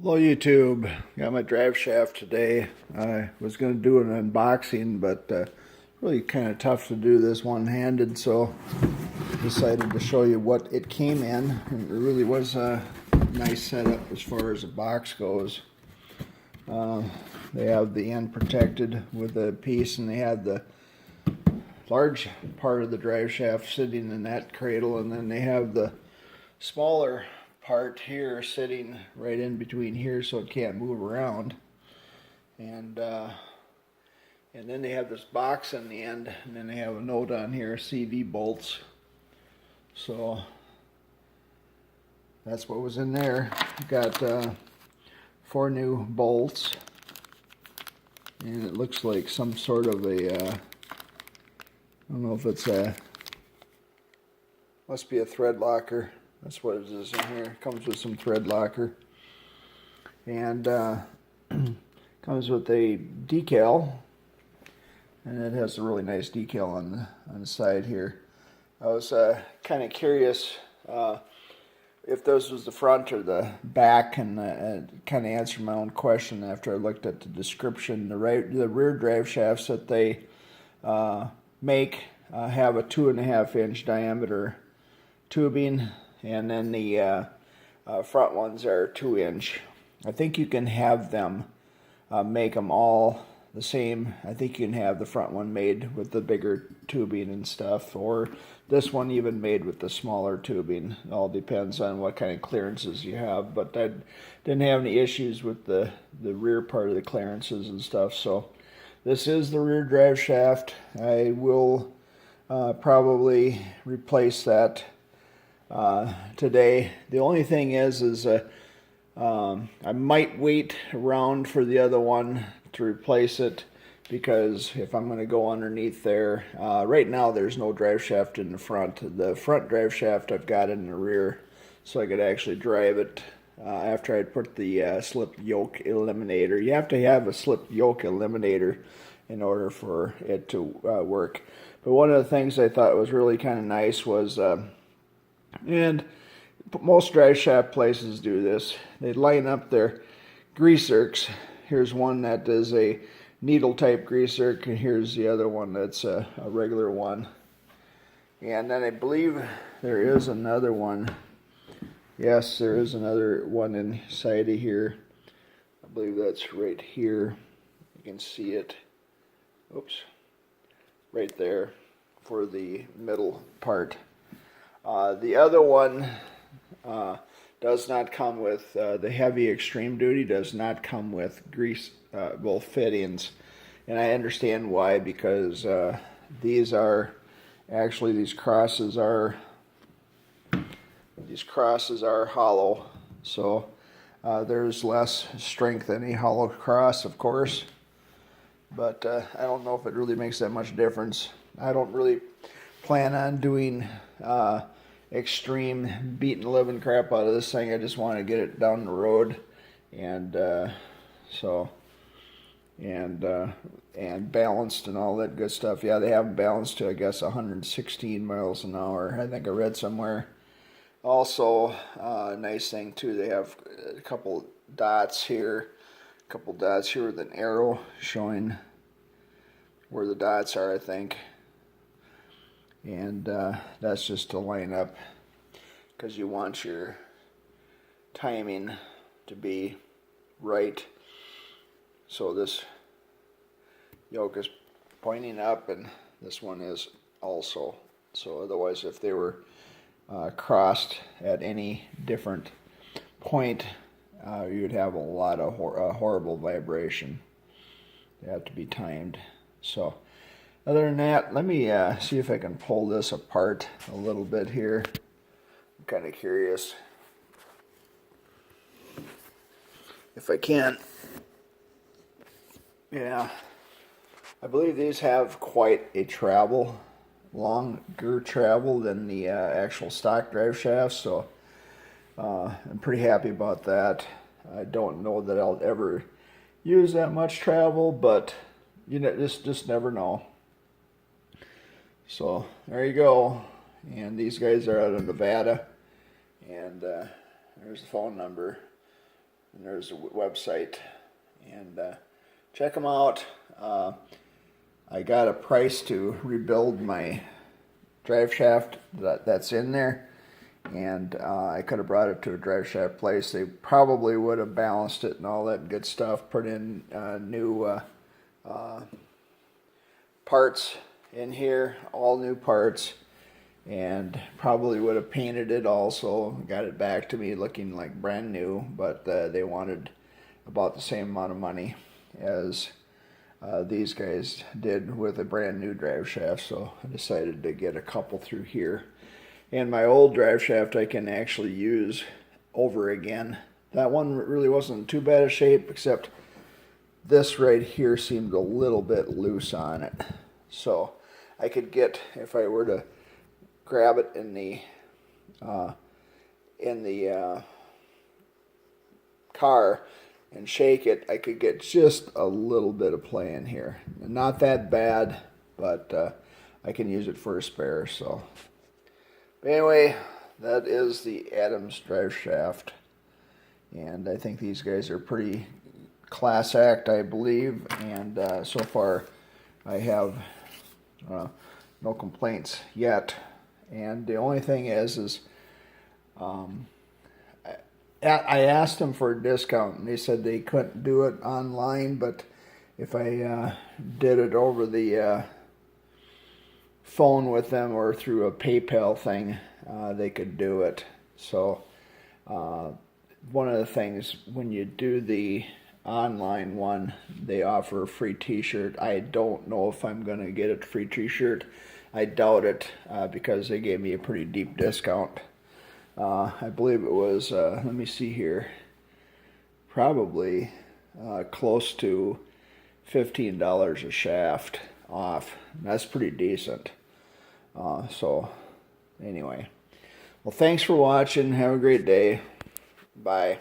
Hello YouTube, got my drive shaft today. I was going to do an unboxing, but really kind of tough to do this one-handed, so decided to show you what it came in. It really was a nice setup as far as the box goes. They have the end protected with a piece, and they have the large part of the drive shaft sitting in that cradle, and then they have the smaller part here sitting right in between here so it can't move around, and then they have this box on the end, and then they have a note on here, CV bolts. So that's what was in there. Got 4 new bolts, and it looks like some sort of a I don't know if it's must be a thread locker. That's what it is in here. It comes with some thread locker, and comes with a decal, and it has a really nice decal on the side here. I was kind of curious if this was the front or the back, and kind of answered my own question after I looked at the description. The rear drive shafts that they make have a 2.5-inch diameter tubing, and then the front ones are 2-inch. I think you can have them make them all the same. I think you can have the front one made with the bigger tubing and stuff, or this one even made with the smaller tubing. It all depends on what kind of clearances you have, but I didn't have any issues with the rear part of the clearances and stuff. So this is the rear drive shaft. I will probably replace that today. The only thing is I might wait around for the other one to replace it, because if I'm going to go underneath there, right now there's no drive shaft in the front. The front drive shaft I've got in the rear, so I could actually drive it after I'd put the slip yoke eliminator. You have to have a slip yoke eliminator in order for it to work. But one of the things I thought was really kind of nice was and most drive shaft places do this. They line up their grease zerks. Here's one that is a needle type grease zerk, and here's the other one that's a regular one. And then I believe there is another one. Yes, there is another one inside of here. I believe that's right here. You can see it. Oops. Right there for the middle part. The other one does not come with, the heavy extreme duty does not come with grease both fittings, and I understand why, because these are actually, these crosses are hollow, so there's less strength in a hollow cross, of course, but I don't know if it really makes that much difference. I don't really plan on doing extreme beating the living crap out of this thing. I just want to get it down the road, and and balanced and all that good stuff. Yeah, they have them balanced to, I guess, 116 miles an hour. I think I read somewhere. Also, nice thing too, they have a couple dots here with an arrow showing where the dots are, I think. And that's just to line up, because you want your timing to be right. So this yoke is pointing up, and this one is also. So otherwise, if they were crossed at any different point, you'd have a lot of horrible vibration. They have to be timed. So other than that, let me see if I can pull this apart a little bit here. I'm kind of curious if I can. Yeah, I believe these have quite a travel, longer travel than the actual stock drive shafts, so I'm pretty happy about that. I don't know that I'll ever use that much travel, but you know, just never know. So there you go, and these guys are out of Nevada, and there's the phone number. And there's a website, and check them out. I got a price to rebuild my drive shaft that's in there, and I could have brought it to a drive shaft place. They probably would have balanced it and all that good stuff, put in new parts in here, all new parts, and probably would have painted it also, got it back to me looking like brand new, but they wanted about the same amount of money as these guys did with a brand new drive shaft, so I decided to get a couple through here. And my old drive shaft I can actually use over again. That one really wasn't in too bad a shape, except this right here seemed a little bit loose on it. So I could get, if I were to grab it in the car and shake it, I could get just a little bit of play in here. Not that bad, but I can use it for a spare. So but anyway, that is the Adams drive shaft, and I think these guys are pretty class act, I believe, and so far I have no complaints yet. And the only thing is I asked them for a discount, and they said they couldn't do it online, but if I did it over the phone with them or through a PayPal thing, they could do it. So one of the things, when you do the online one, they offer a free t-shirt. I don't know if I'm going to get a free t-shirt. I doubt it, because they gave me a pretty deep discount. I believe it was, let me see here, probably close to $15 a shaft off. That's pretty decent. So anyway, well, thanks for watching. Have a great day. Bye.